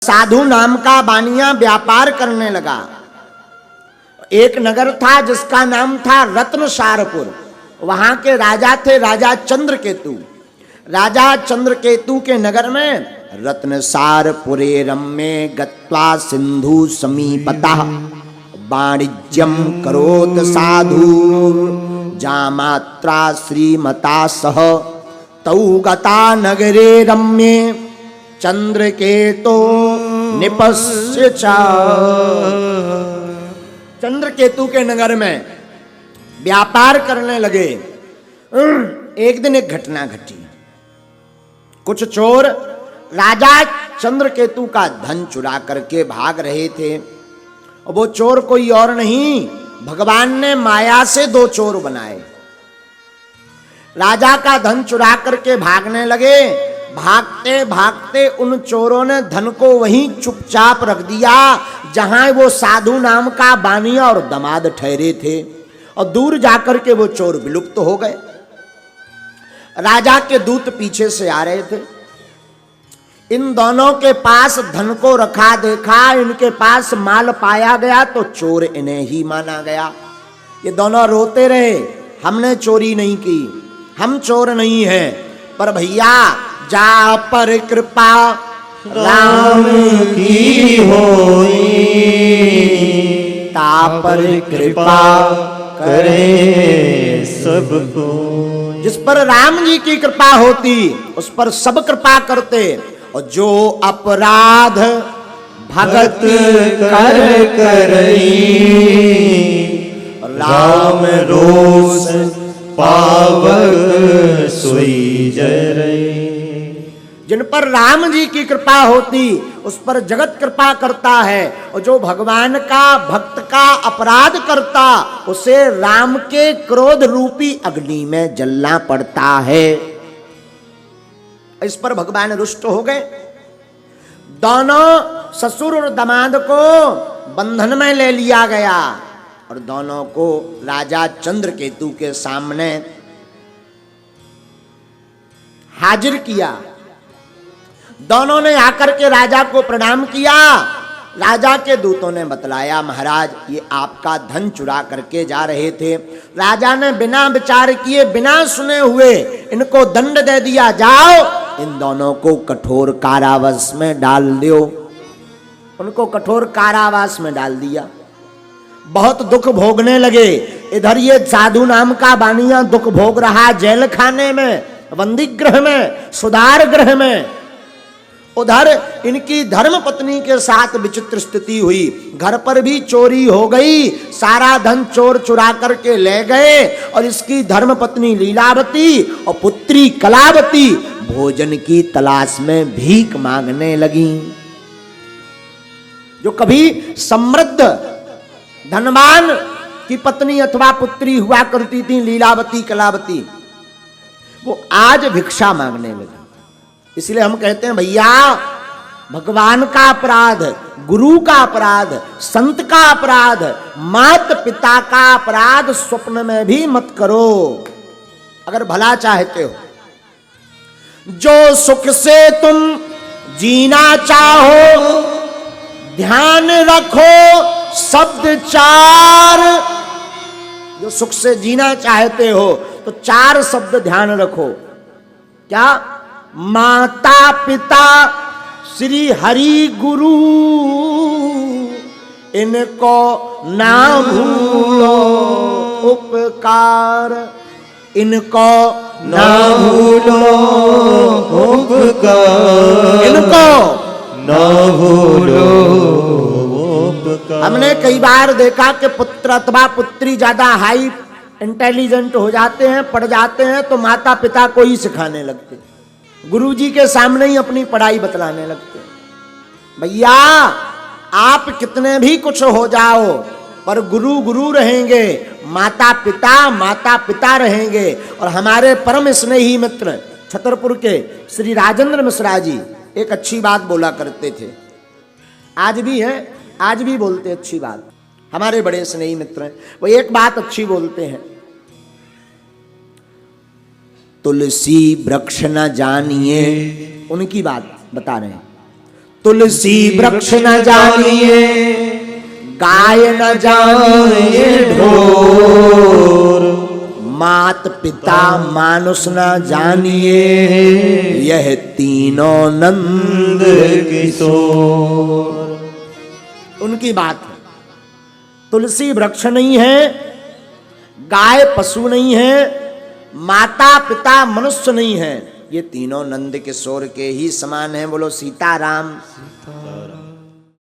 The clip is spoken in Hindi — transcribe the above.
साधु नाम का बानिया व्यापार करने लगा। एक नगर था जिसका नाम था रत्नसारपुर। वहां के राजा थे राजा चंद्रकेतु। राजा चंद्रकेतु के नगर में रत्नसारपुरे रम्ये गत्वा सिंधु समीपतः वाणिज्यम करोत साधु जामात्रा श्रीमता सह तौ गता नगरे रम्ये चंद्रकेतो निपस्य च। चंद्रकेतु के नगर में व्यापार करने लगे। एक दिन एक घटना घटी। कुछ चोर राजा चंद्रकेतु का धन चुरा करके भाग रहे थे। और वो चोर कोई और नहीं, भगवान ने माया से दो चोर बनाए। राजा का धन चुरा करके भागने लगे। भागते भागते उन चोरों ने धन को वहीं चुपचाप रख दिया जहां वो साधु नाम का बानिया और दामाद ठहरे थे। और दूर जाकर के वो चोर विलुप्त हो गए। राजा के दूत पीछे से आ रहे थे। इन दोनों के पास धन को रखा देखा, इनके पास माल पाया गया तो चोर इन्हें ही माना गया। ये दोनों रोते रहे, हमने चोरी नहीं की, हम चोर नहीं हैं। पर भैया जा पर कृपा राम की होई, ता पर कृपा करे सबको। जिस पर राम जी की कृपा होती उस पर सब कृपा करते। और जो अपराध भगत कर करई, राम रोष पावक सोई जरई। जिन पर राम जी की कृपा होती उस पर जगत कृपा करता है। और जो भगवान का भक्त का अपराध करता उसे राम के क्रोध रूपी अग्नि में जलना पड़ता है। इस पर भगवान रुष्ट हो गए। दोनों ससुर और दामाद को बंधन में ले लिया गया और दोनों को राजा चंद्रकेतु के सामने हाजिर किया। दोनों ने आकर के राजा को प्रणाम किया। राजा के दूतों ने बतलाया, महाराज ये आपका धन चुरा करके जा रहे थे। राजा ने बिना विचार किए, बिना सुने हुए इनको दंड दे दिया, जाओ इन दोनों को कठोर कारावास में डाल दो। उनको कठोर कारावास में डाल दिया। बहुत दुख भोगने लगे। इधर ये साधु नाम का बानिया दुख भोग रहा जेल खाने में, बंदी गृह में, सुधार गृह में। उधर इनकी धर्म पत्नी के साथ विचित्र स्थिति हुई। घर पर भी चोरी हो गई, सारा धन चोर चुरा करके ले गए। और इसकी धर्म पत्नी लीलावती और पुत्री कलावती भोजन की तलाश में भीख मांगने लगी। जो कभी समृद्ध धनवान की पत्नी अथवा पुत्री हुआ करती थी लीलावती कलावती, वो आज भिक्षा मांगने लगी। इसलिए हम कहते हैं भैया भगवान का अपराध, गुरु का अपराध, संत का अपराध, माता पिता का अपराध स्वप्न में भी मत करो अगर भला चाहते हो। जो सुख से तुम जीना चाहो ध्यान रखो शब्द चार। जो सुख से जीना चाहते हो तो चार शब्द ध्यान रखो। क्या? माता पिता श्री हरि गुरु इनको ना भूलो उपकार, इनको ना भूलो उपकार, इनको ना भूलो उपकार। हमने कई बार देखा कि पुत्र अथवा पुत्री ज्यादा हाई इंटेलिजेंट हो जाते हैं, पढ़ जाते हैं तो माता पिता को ही सिखाने लगते, गुरुजी के सामने ही अपनी पढ़ाई बतलाने लगते। भैया आप कितने भी कुछ हो जाओ पर गुरु गुरु रहेंगे, माता पिता रहेंगे। और हमारे परम स्नेही मित्र छतरपुर के श्री राजेंद्र मिश्रा जी एक अच्छी बात बोला करते थे, आज भी है, आज भी बोलते अच्छी बात। हमारे बड़े स्नेही मित्र हैं, वो एक बात अच्छी बोलते हैं, तुलसी वृक्ष न जानिए, उनकी बात बता रहे हैं। तुलसी वृक्ष न जानिए, गाय न जाए ढोर, मात पिता मानुष न जानिए, यह तीनों नंद किशोर। उनकी बात है, तुलसी वृक्ष नहीं है, गाय पशु नहीं है, माता पिता मनुष्य नहीं है, ये तीनों नंद किशोर के ही समान हैं। बोलो सीताराम।